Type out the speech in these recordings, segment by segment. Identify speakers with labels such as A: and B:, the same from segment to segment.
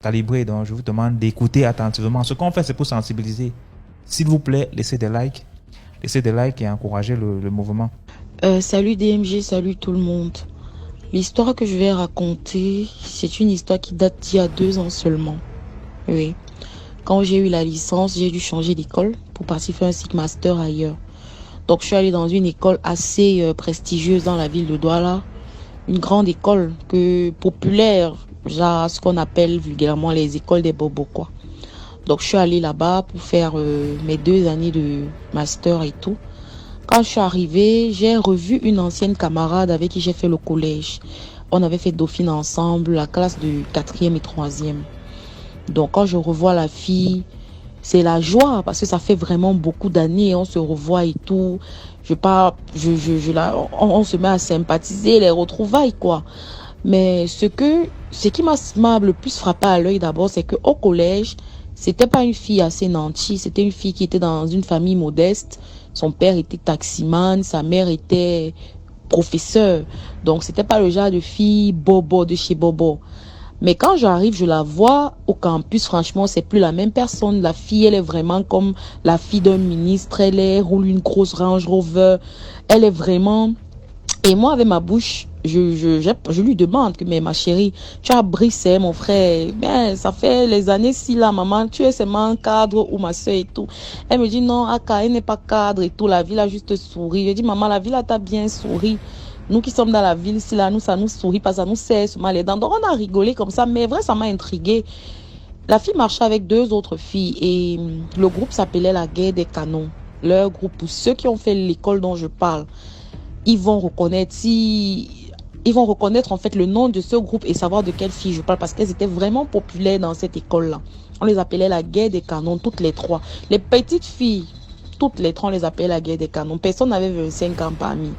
A: calibré. Donc, je vous demande d'écouter attentivement. Ce qu'on fait, c'est pour sensibiliser. S'il vous plaît, laissez des likes et encouragez le mouvement.
B: Salut DMG, salut tout le monde. L'histoire que je vais raconter, c'est une histoire qui date d'il y a 2 ans seulement. Oui. Quand j'ai eu la licence, j'ai dû changer d'école pour partir faire un cycle master ailleurs. Donc je suis allée dans une école assez prestigieuse dans la ville de Douala. Une grande école populaire, genre ce qu'on appelle vulgairement les écoles des bobos quoi. Donc je suis allée là-bas pour faire mes 2 années de master et tout. Quand je suis arrivée, j'ai revu une ancienne camarade avec qui j'ai fait le collège. On avait fait Dauphine ensemble, la classe de 4e et 3e. Donc quand je revois la fille, c'est la joie parce que ça fait vraiment beaucoup d'années, on se revoit et tout. On se met à sympathiser, les retrouvailles quoi. Mais ce qui m'a le plus frappé à l'œil d'abord, c'est qu'au collège, c'était pas une fille assez nantie, c'était une fille qui était dans une famille modeste. Son père était taximan, sa mère était professeure. Donc c'était pas le genre de fille bobo de chez bobo. Mais quand j'arrive, je la vois au campus, franchement, c'est plus la même personne. La fille, elle est vraiment comme la fille d'un ministre. Roule une grosse Range Rover. Elle est vraiment... Et moi, avec ma bouche, je lui demande que, mais ma chérie, tu as brissé, mon frère. Ben, ça fait les années si là, maman, tu es seulement un cadre ou ma soeur et tout. Elle me dit, non, Aka, elle n'est pas cadre et tout. La ville a juste souri. Je dis, maman, la ville a t'a bien souri. Nous qui sommes dans la ville, si là, nous, ça nous sourit pas, ça nous sert mal les dents. Donc, on a rigolé comme ça, mais vrai, ça m'a intrigué. La fille marchait avec 2 autres filles et le groupe s'appelait la guerre des canons. Leur groupe, pour ceux qui ont fait l'école dont je parle, ils vont reconnaître ils vont reconnaître en fait le nom de ce groupe et savoir de quelle fille je parle parce qu'elles étaient vraiment populaires dans cette école-là. On les appelait la guerre des canons, toutes les trois. Les petites filles, toutes les trois, on les appelait la guerre des canons. Personne n'avait 25 ans parmi.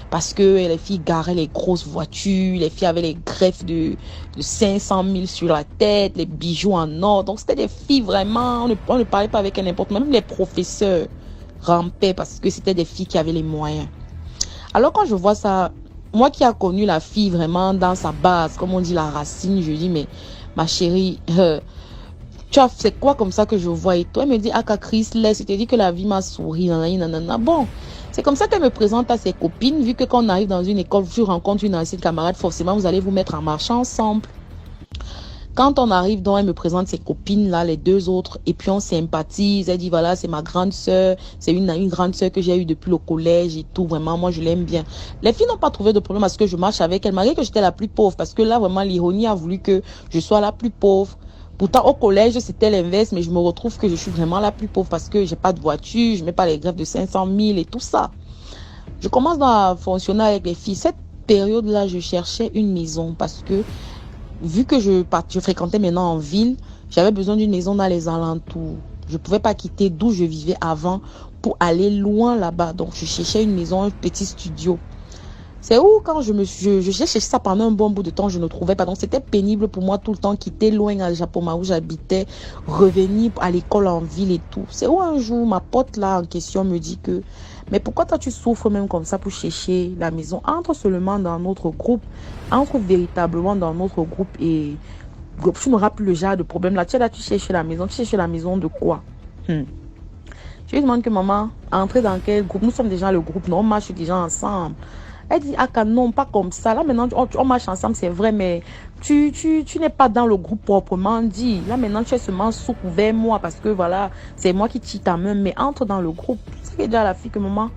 B: Parce que les filles garaient les grosses voitures, les filles avaient les greffes de 500 000 sur la tête, les bijoux en or. Donc c'était des filles vraiment, on ne parlait pas avec n'importe quoi. Même les professeurs rampaient parce que c'était des filles qui avaient les moyens. Alors quand je vois ça, moi qui a connu la fille vraiment dans sa base, comme on dit la racine, je dis mais ma chérie, c'est quoi comme ça que je vois et toi elle me dit ah Chris laisse, je te dis que la vie m'a souri, nanana. Bon, c'est comme ça qu'elle me présente à ses copines, vu que quand on arrive dans une école, tu rencontres une ancienne camarade, forcément vous allez vous mettre en marche ensemble. Quand on arrive, donc, elle me présente ses copines, là, les 2 autres, et puis on sympathise. Elle dit, voilà, c'est ma grande sœur, c'est une grande sœur que j'ai eue depuis le collège et tout. Vraiment, moi, je l'aime bien. Les filles n'ont pas trouvé de problème parce que je marche avec elle, malgré que j'étais la plus pauvre, parce que là, vraiment, l'ironie a voulu que je sois la plus pauvre. Pourtant, au collège, c'était l'inverse, mais je me retrouve que je suis vraiment la plus pauvre parce que j'ai pas de voiture, je mets pas les greffes de 500 000 et tout ça. Je commence à fonctionner avec les filles. Cette période-là, je cherchais une maison parce que vu que je fréquentais maintenant en ville, j'avais besoin d'une maison dans les alentours. Je ne pouvais pas quitter d'où je vivais avant pour aller loin là-bas. Donc, je cherchais une maison, un petit studio. C'est où quand j'ai cherché ça pendant un bon bout de temps, je ne trouvais pas. Donc, c'était pénible pour moi tout le temps, quitter loin à Japoma où j'habitais, revenir à l'école en ville et tout. C'est où un jour, ma pote là en question me dit que, mais pourquoi toi tu souffres même comme ça pour chercher la maison? Entre seulement dans notre groupe, entre véritablement dans notre groupe et tu n'auras plus le genre de problème là. Tu es là, tu cherches la maison. Tu cherches la maison de quoi? Je lui demande que maman, entrer dans quel groupe? Nous sommes déjà le groupe, non, on marche déjà ensemble. Elle dit, ah non, pas comme ça. Là, maintenant, on marche ensemble, c'est vrai, mais tu n'es pas dans le groupe proprement dit. Là, maintenant, tu es seulement sous couvert moi, parce que voilà, c'est moi qui tire ta main, mais entre dans le groupe. C'est déjà la fille que maman,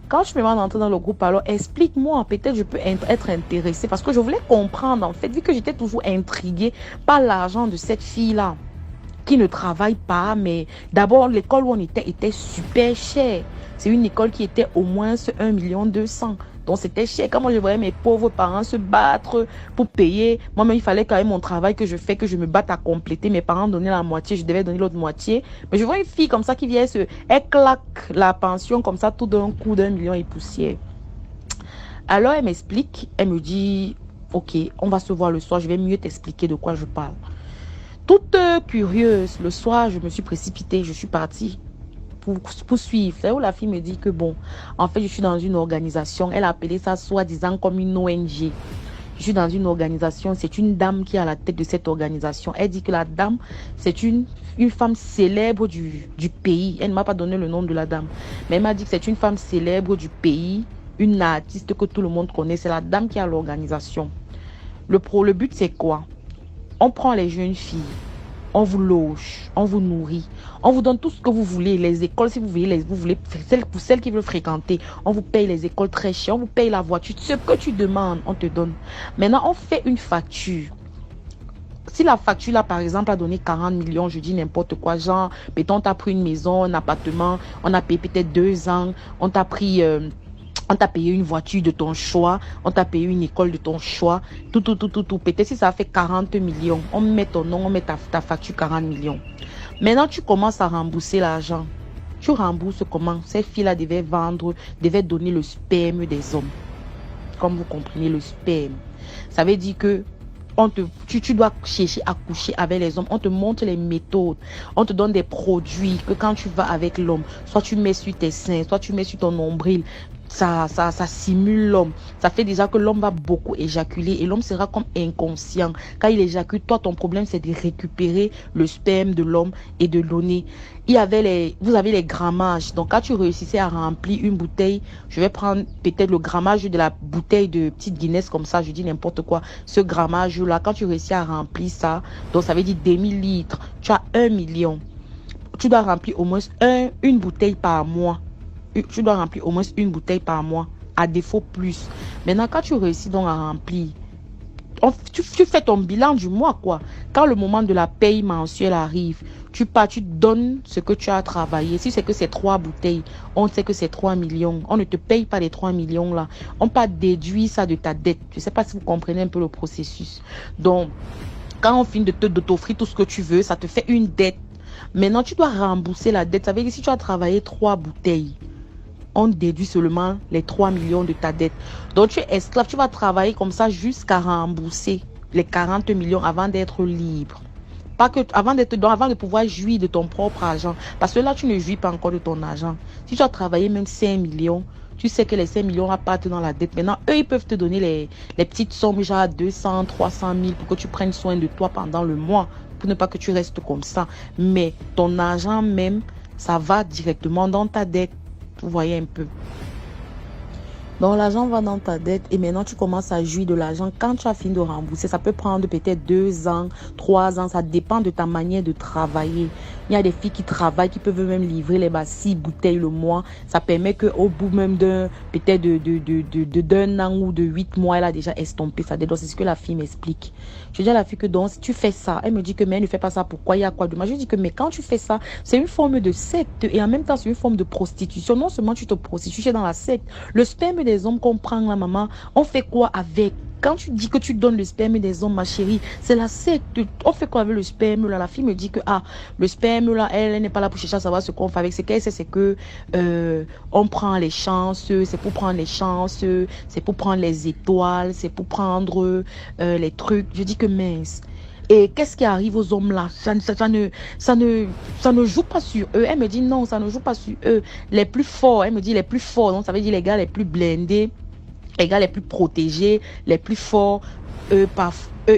B: quand je me demande d'entrer dans le groupe, alors explique-moi, peut-être je peux être intéressée, parce que je voulais comprendre, en fait, vu que j'étais toujours intriguée par l'argent de cette fille-là, qui ne travaille pas, mais d'abord, l'école où on était super chère. C'est une école qui était au moins 1,2 million. Donc, c'était cher. Quand moi, je voyais mes pauvres parents se battre pour payer, moi-même, il fallait quand même mon travail que je fais, que je me batte à compléter. Mes parents donnaient la moitié, je devais donner l'autre moitié. Mais je vois une fille comme ça qui vient elle claque la pension comme ça tout d'un coup d'1 million et poussière. Alors, elle m'explique, elle me dit, ok, on va se voir le soir, je vais mieux t'expliquer de quoi je parle. Toute curieuse, le soir, je me suis précipitée, je suis partie pour suivre. C'est où la fille me dit que bon, en fait, je suis dans une organisation. Elle a appelé ça soi-disant comme une ONG. je suis dans une organisation, c'est une dame qui est à la tête de cette organisation. Elle dit que la dame, c'est une femme célèbre du pays. Elle ne m'a pas donné le nom de la dame, mais elle m'a dit que c'est une femme célèbre du pays, une artiste que tout le monde connaît. C'est la dame qui a l'organisation. Le but, c'est quoi? On prend les jeunes filles, on vous loge, on vous nourrit, on vous donne tout ce que vous voulez, les écoles, si vous voulez, pour celles qui veulent fréquenter, on vous paye les écoles très chères, on vous paye la voiture, ce que tu demandes, on te donne. Maintenant, on fait une facture. Si la facture, là, par exemple, a donné 40 millions, je dis n'importe quoi, genre, peut-être on t'a pris une maison, un appartement, on a payé peut-être 2 ans, on t'a pris... on t'a payé une voiture de ton choix, on t'a payé une école de ton choix, tout. Peut-être si ça fait 40 millions, on met ton nom, on met ta facture 40 millions. Maintenant, tu commences à rembourser l'argent. Tu rembourses comment? Ces filles-là devaient donner le sperme des hommes. Comme vous comprenez, le sperme. Ça veut dire que tu dois chercher à coucher avec les hommes. On te montre les méthodes. On te donne des produits que quand tu vas avec l'homme, soit tu mets sur tes seins, soit tu mets sur ton nombril. Ça simule l'homme. Ça fait déjà que l'homme va beaucoup éjaculer et l'homme sera comme inconscient. Quand il éjacule, toi, ton problème, c'est de récupérer le sperme de l'homme et de l'onner. Vous avez les grammages. Donc, quand tu réussissais à remplir une bouteille, je vais prendre peut-être le grammage de la bouteille de petite Guinness comme ça, je dis n'importe quoi. Ce grammage-là, quand tu réussis à remplir ça, donc ça veut dire 2000 litres, tu as 1 million. Tu dois remplir au moins une bouteille par mois. Tu dois remplir au moins une bouteille par mois, à défaut plus. Maintenant, quand tu réussis donc à remplir, tu fais ton bilan du mois, quoi. Quand le moment de la paye mensuelle arrive, tu donnes ce que tu as travaillé. Si c'est que c'est 3 bouteilles, on sait que c'est 3 millions. On ne te paye pas les 3 millions là. On peut déduire ça de ta dette. Je ne sais pas si vous comprenez un peu le processus. Donc, quand on finit de t'offrir tout ce que tu veux, ça te fait une dette. Maintenant, tu dois rembourser la dette. Ça veut dire que si tu as travaillé 3 bouteilles, on déduit seulement les 3 millions de ta dette. Donc, tu es esclave, tu vas travailler comme ça jusqu'à rembourser les 40 millions avant d'être libre. Pas que, avant de pouvoir jouir de ton propre argent. Parce que là, tu ne jouis pas encore de ton argent. Si tu as travaillé même 5 millions, tu sais que les 5 millions partent dans la dette. Maintenant, eux, ils peuvent te donner les petites sommes, genre 200, 300 000 pour que tu prennes soin de toi pendant le mois. Pour ne pas que tu restes comme ça. Mais ton argent même, ça va directement dans ta dette. Vous voyez un peu. Donc l'argent va dans ta dette et maintenant tu commences à jouir de l'argent quand tu as fini de rembourser. Ça peut prendre peut-être 2 ans, 3 ans. Ça dépend de ta manière de travailler. Il y a des filles qui travaillent, qui peuvent même livrer les 6 bouteilles le mois. Ça permet qu'au bout même peut-être d'un an ou de 8 mois, elle a déjà estompé sa dette. Donc c'est ce que la fille m'explique. Je dis à la fille que donc si tu fais ça, elle me dit que mais elle ne fait pas ça. Pourquoi? Il y a quoi de mal? Je dis que mais quand tu fais ça, c'est une forme de secte et en même temps c'est une forme de prostitution. Non seulement tu te prostitues, tu es dans la secte. Le sperme des hommes qu'on prend, la maman, on fait quoi avec? Quand tu dis que tu donnes le sperme des hommes, ma chérie, c'est la secte. On fait quoi avec le sperme là? La fille me dit que le sperme là, elle n'est pas là pour chercher à savoir ce qu'on fait avec. Ce qu'elle sait, c'est que on prend les chances, c'est pour prendre les chances, c'est pour prendre les étoiles, c'est pour prendre les trucs. Je dis que mince. Et qu'est-ce qui arrive aux hommes là? Ça ne joue pas sur eux. Elle me dit non, ça ne joue pas sur eux. Les plus forts, elle me dit les plus forts. Donc ça veut dire les gars les plus blindés, les gars les plus protégés, les plus forts. Eux,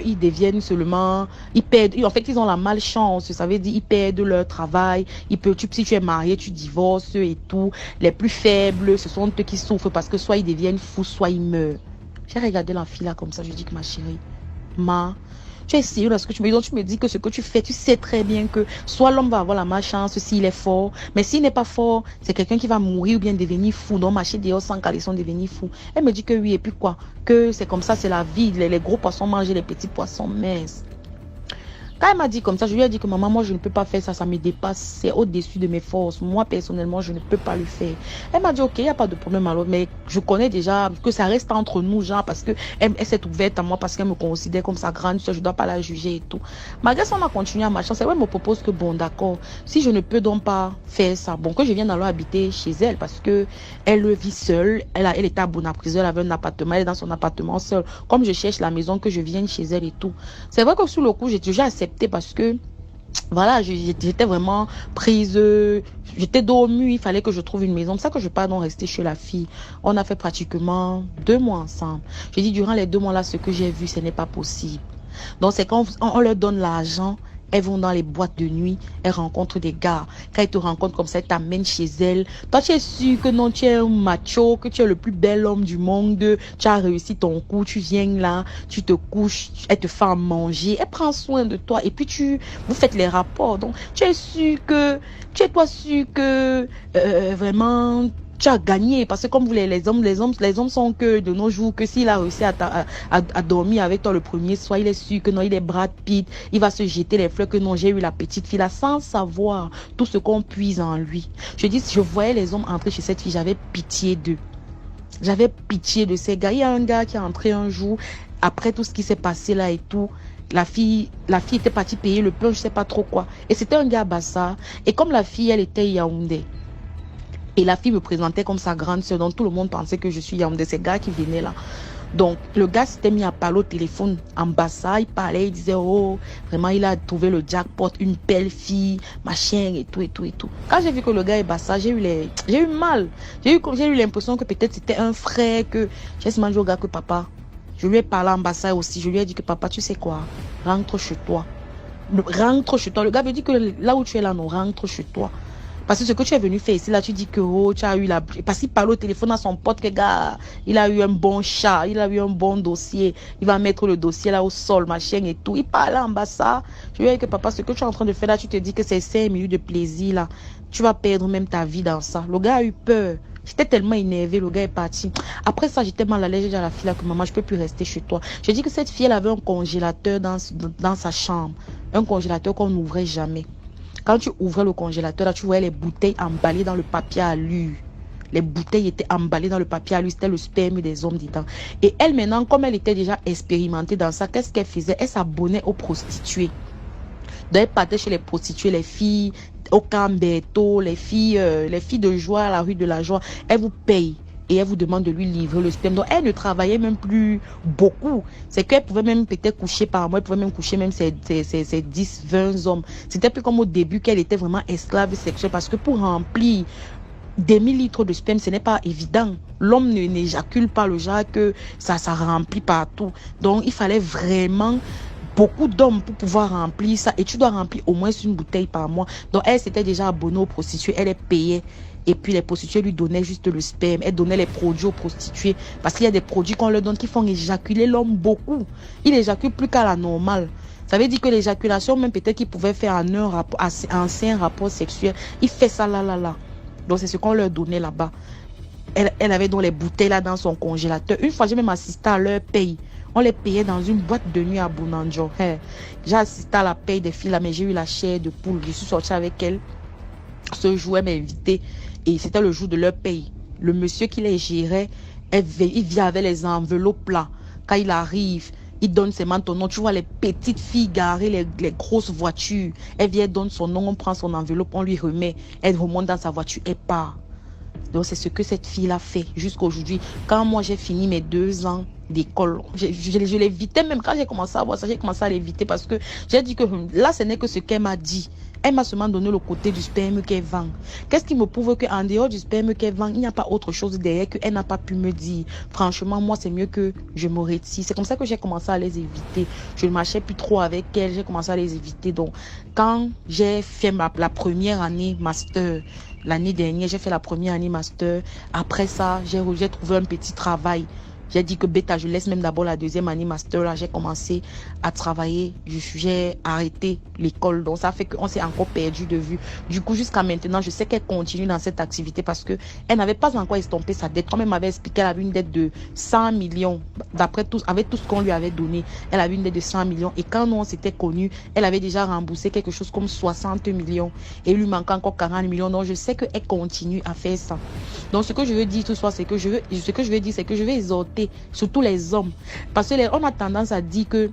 B: ils deviennent seulement, ils perdent. En fait, ils ont la malchance. Ça veut dire ils perdent leur travail. Si tu es marié, tu divorces et tout. Les plus faibles, ce sont eux qui souffrent parce que soit ils deviennent fous, soit ils meurent. J'ai regardé la fille là comme ça. Je dis que ma chérie, tu es sérieux dans ce que tu me dis. Donc tu me dis que ce que tu fais, tu sais très bien que soit l'homme va avoir la malchance s'il est fort, mais s'il n'est pas fort, c'est quelqu'un qui va mourir ou bien devenir fou. Donc marcher dehors sans caleçon, devenir fou. Elle me dit que oui, et puis quoi? Que c'est comme ça, c'est la vie. Les gros poissons mangent les petits poissons minces. Quand elle m'a dit comme ça, je lui ai dit que maman, moi je ne peux pas faire ça, ça me dépasse, c'est au-dessus de mes forces. Moi personnellement, je ne peux pas le faire. Elle m'a dit ok, il n'y a pas de problème alors, mais je connais déjà que ça reste entre nous, genre, parce que elle s'est ouverte à moi, parce qu'elle me considère comme sa grande soeur, je ne dois pas la juger et tout. Malgré ça, on a continué à marcher. C'est vrai, elle me propose que bon, d'accord, si je ne peux donc pas faire ça, bon, que je vienne alors habiter chez elle, parce que elle vit seule, elle était à Bonaprise, elle avait un appartement, elle est dans son appartement seule. Comme je cherche la maison, que je vienne chez elle et tout. C'est vrai que sous le coup, j'ai déjà accepté parce que voilà, j'étais vraiment prise, j'étais dos au mur, il fallait que je trouve une maison. C'est ça que je pas non rester chez la fille. On a fait pratiquement 2 mois ensemble. J'ai dit, durant les 2 mois là, ce que j'ai vu, ce n'est pas possible. Donc c'est quand on leur donne l'argent, elles vont dans les boîtes de nuit, elles rencontrent des gars. Quand elles te rencontrent comme ça, elles t'amènent chez elles. Toi, tu es sûr que non, tu es un macho, que tu es le plus bel homme du monde, tu as réussi ton coup, tu viens là, tu te couches, elle te fait à manger, elle prend soin de toi et puis vous faites les rapports. Donc, tu es sûr que vraiment tu as gagné parce que comme vous les hommes sont que de nos jours que s'il a réussi à dormir avec toi le premier soir, il est sûr que non, il est Brad Pitt, il va se jeter les fleurs que non, j'ai eu la petite fille là sans savoir tout ce qu'on puise en lui. Je dis, je voyais les hommes entrer chez cette fille, j'avais pitié d'eux. J'avais pitié de ces gars. Il y a un gars qui est entré un jour après tout ce qui s'est passé là et tout. La fille était partie payer le plan, je sais pas trop quoi. Et c'était un gars à Bassa. Et comme la fille, elle était Yaoundé. Et la fille me présentait comme sa grande soeur. Donc tout le monde pensait que je suis Yaoundé. Ces gars qui venaient là. Donc le gars s'était mis à parler au téléphone en Bassa. Il parlait, il disait, oh, vraiment il a trouvé le jackpot, une belle fille, machin et tout et tout et tout. Quand j'ai vu que le gars est Bassa, j'ai eu mal. J'ai eu l'impression que peut-être c'était un frère, que j'ai demandé au gars que papa, je lui ai parlé en Bassa aussi. Je lui ai dit que papa, tu sais quoi, rentre chez toi. Rentre chez toi. Le gars me dit que là où tu es là, non, rentre chez toi. Parce que ce que tu es venu faire ici, là, tu dis que oh, tu as eu la... Parce qu'il parle au téléphone à son pote, que gars, il a eu un bon chat, il a eu un bon dossier. Il va mettre le dossier là au sol, machin et tout. Il parle en bas ça. Je lui ai dit que papa, ce que tu es en train de faire là, tu te dis que c'est 5 minutes de plaisir là. Tu vas perdre même ta vie dans ça. Le gars a eu peur. J'étais tellement énervée, le gars est parti. Après ça, j'étais mal à l'aise. J'ai dit à la fille là que maman, je peux plus rester chez toi. J'ai dit que cette fille, elle avait un congélateur dans sa chambre. Un congélateur qu'on n'ouvrait jamais. Quand tu ouvrais le congélateur, là, tu voyais les bouteilles emballées dans le papier alu. Les bouteilles étaient emballées dans le papier alu. C'était le sperme des hommes dedans. Et elle, maintenant, comme elle était déjà expérimentée dans ça, qu'est-ce qu'elle faisait? Elle s'abonnait aux prostituées. Donc, elle partait chez les prostituées, les filles au Camberto, les filles de joie à la rue de la joie. Elle vous paye. Et elle vous demande de lui livrer le sperme. Donc, elle ne travaillait même plus beaucoup. C'est qu'elle pouvait même peut-être coucher par mois. Elle pouvait même coucher même ses 10, 20 hommes. C'était plus comme au début qu'elle était vraiment esclave sexuelle. Parce que pour remplir des 1000 litres de sperme, ce n'est pas évident. L'homme n'éjacule pas le genre que ça remplit partout. Donc, il fallait vraiment beaucoup d'hommes pour pouvoir remplir ça. Et tu dois remplir au moins une bouteille par mois. Donc, elle s'était déjà abonnée aux prostituées. Elle est payée. Et puis les prostituées lui donnaient juste le sperme. Elle donnait les produits aux prostituées. Parce qu'il y a des produits qu'on leur donne qui font éjaculer l'homme beaucoup. Il éjacule plus qu'à la normale. Ça veut dire que l'éjaculation, même peut-être qu'il pouvait faire en un ancien rapport sexuel. Il fait ça là. Donc c'est ce qu'on leur donnait là-bas. Elle avait donc les bouteilles là dans son congélateur. Une fois, j'ai même assisté à leur paye. On les payait dans une boîte de nuit à Bounanjo. J'ai assisté à la paye des filles là, mais j'ai eu la chair de poule. Je suis sortie avec elle. Ce jour, elle m'a invité. Et c'était le jour de leur paye. Le monsieur qui les gérait, il vient avec les enveloppes là. Quand il arrive, il donne ses mains ton nom. Tu vois les petites filles garées, les grosses voitures. Elle vient, donne son nom, on prend son enveloppe, on lui remet. Elle remonte dans sa voiture et part. Donc c'est ce que cette fille-là fait jusqu'à aujourd'hui. Quand moi j'ai fini mes 2 ans d'école, je l'évitais même quand j'ai commencé à voir ça, j'ai commencé à l'éviter parce que j'ai dit que là ce n'est que ce qu'elle m'a dit. Elle m'a seulement donné le côté du sperme qu'elle vend. Qu'est-ce qui me prouve qu'en dehors du sperme qu'elle vend, il n'y a pas autre chose derrière qu'elle n'a pas pu me dire. Franchement, moi, c'est mieux que je me retire. C'est comme ça que j'ai commencé à les éviter. Je ne marchais plus trop avec elle. J'ai commencé à les éviter. Donc, quand j'ai fait la première année master, l'année dernière, j'ai fait la première année master. Après ça, j'ai trouvé un petit travail. J'ai dit que bêta, je laisse même d'abord la deuxième année master. Là, j'ai commencé à travailler. J'ai arrêté l'école. Donc, ça fait qu'on s'est encore perdu de vue. Du coup, jusqu'à maintenant, je sais qu'elle continue dans cette activité parce que elle n'avait pas encore estompé sa dette. Comme elle m'avait expliqué, elle avait une dette de 100 millions. D'après tout, avec tout ce qu'on lui avait donné, elle avait une dette de 100 millions. Et quand nous, on s'était connus, elle avait déjà remboursé quelque chose comme 60 millions. Et il lui manquait encore 40 millions. Donc, je sais qu'elle continue à faire ça. Donc, ce que je veux dire ce soir, c'est que je veux exhorter surtout les hommes. Parce que on a tendance à dire que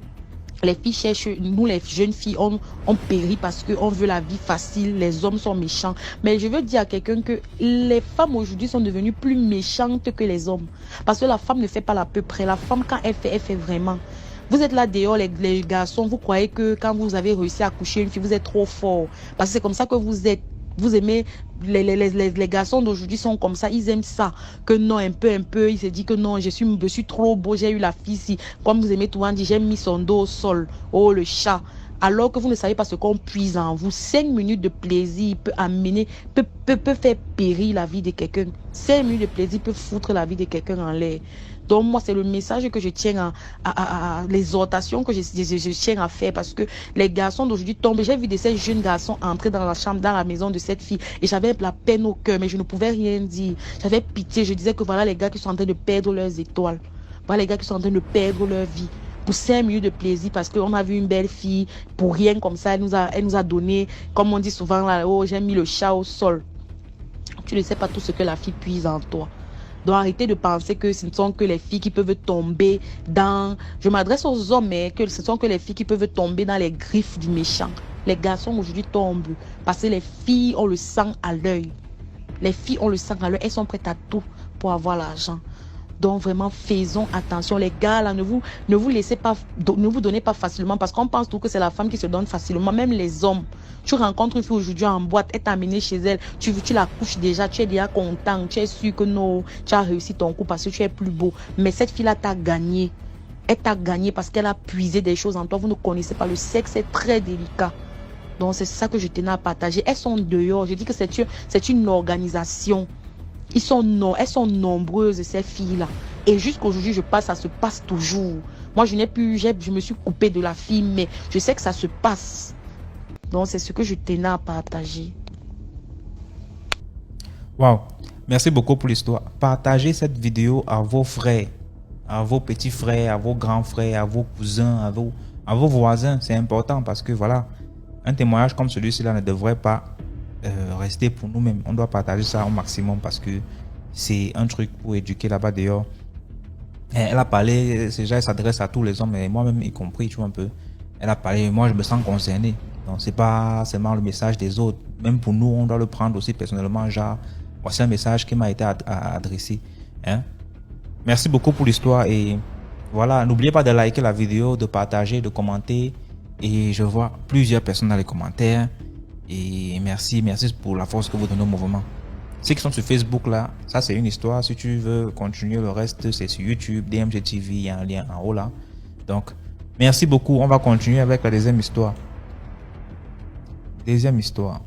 B: les filles cherchent, nous les jeunes filles, on périt parce qu'on veut la vie facile, les hommes sont méchants. Mais je veux dire à quelqu'un que les femmes aujourd'hui sont devenues plus méchantes que les hommes. Parce que la femme ne fait pas la peu près. La femme, quand elle fait vraiment. Vous êtes là dehors, les garçons, vous croyez que quand vous avez réussi à coucher une fille, vous êtes trop fort. Parce que c'est comme ça que vous êtes. Vous aimez, les garçons d'aujourd'hui sont comme ça, ils aiment ça. Que non, un peu, il se dit que non, je suis trop beau, j'ai eu la fille ici. Comme vous aimez tout, dit, j'ai mis son dos au sol. Oh, le chat. Alors que vous ne savez pas ce qu'on puise en vous. 5 minutes de plaisir peut amener, peut faire périr la vie de quelqu'un. 5 minutes de plaisir peut foutre la vie de quelqu'un en l'air. Donc moi, c'est le message que je tiens à l'exhortation que je tiens à faire, parce que les garçons d'aujourd'hui tombent. J'ai vu de ces jeunes garçons entrer dans la chambre, dans la maison de cette fille, et j'avais la peine au cœur, mais je ne pouvais rien dire. J'avais pitié, je disais que voilà les gars qui sont en train de perdre leurs étoiles. Voilà les gars qui sont en train de perdre leur vie. Pour 5 minutes de plaisir, parce qu'on a vu une belle fille, pour rien comme ça, elle nous a donné, comme on dit souvent là, oh j'ai mis le chat au sol. Tu ne sais pas tout ce que la fille puise en toi. Donc arrêtez de penser que ce ne sont que les filles qui peuvent tomber dans... Je m'adresse aux hommes, mais que ce sont que les filles qui peuvent tomber dans les griffes du méchant. Les garçons aujourd'hui tombent parce que les filles ont le sang à l'œil. Les filles ont le sang à l'œil, elles sont prêtes à tout pour avoir l'argent. Donc vraiment, faisons attention. Les gars, là, ne vous laissez pas, ne vous donnez pas facilement, parce qu'on pense tout que c'est la femme qui se donne facilement. Même les hommes. Tu rencontres une fille aujourd'hui en boîte, elle t'a amené chez elle, tu la couches déjà, tu es déjà content, tu es sûr que non, tu as réussi ton coup parce que tu es plus beau. Mais cette fille-là t'a gagné. Elle t'a gagné parce qu'elle a puisé des choses en toi. Vous ne connaissez pas. Le sexe est très délicat. Donc c'est ça que je tenais à partager. Elles sont dehors. Je dis que c'est une organisation. Elles sont nombreuses, ces filles-là. Et jusqu'aujourd'hui, ça se passe toujours. Moi, je me suis coupée de la fille, mais je sais que ça se passe. Donc, c'est ce que je tenais à partager.
A: Waouh. Merci beaucoup pour l'histoire. Partagez cette vidéo à vos frères, à vos petits frères, à vos grands frères, à vos cousins, à vos voisins. C'est important parce que voilà, un témoignage comme celui-ci-là ne devrait pas rester pour nous-mêmes. On doit partager ça au maximum parce que c'est un truc pour éduquer là-bas dehors. Elle a parlé, déjà elle s'adresse à tous les hommes, et moi-même y compris, tu vois un peu. Elle a parlé, moi je me sens concerné. Donc c'est pas seulement le message des autres. Même pour nous, on doit le prendre aussi personnellement, genre, voici un message qui m'a été adressé. Hein? Merci beaucoup pour l'histoire et voilà, n'oubliez pas de liker la vidéo, de partager, de commenter. Et je vois plusieurs personnes dans les commentaires. Et merci pour la force que vous donnez au mouvement. Ceux qui sont sur Facebook là, ça c'est une histoire. Si tu veux continuer le reste, c'est sur YouTube, DMG TV, il y a un lien en haut là. Donc, merci beaucoup. On va continuer avec la deuxième histoire. Deuxième histoire.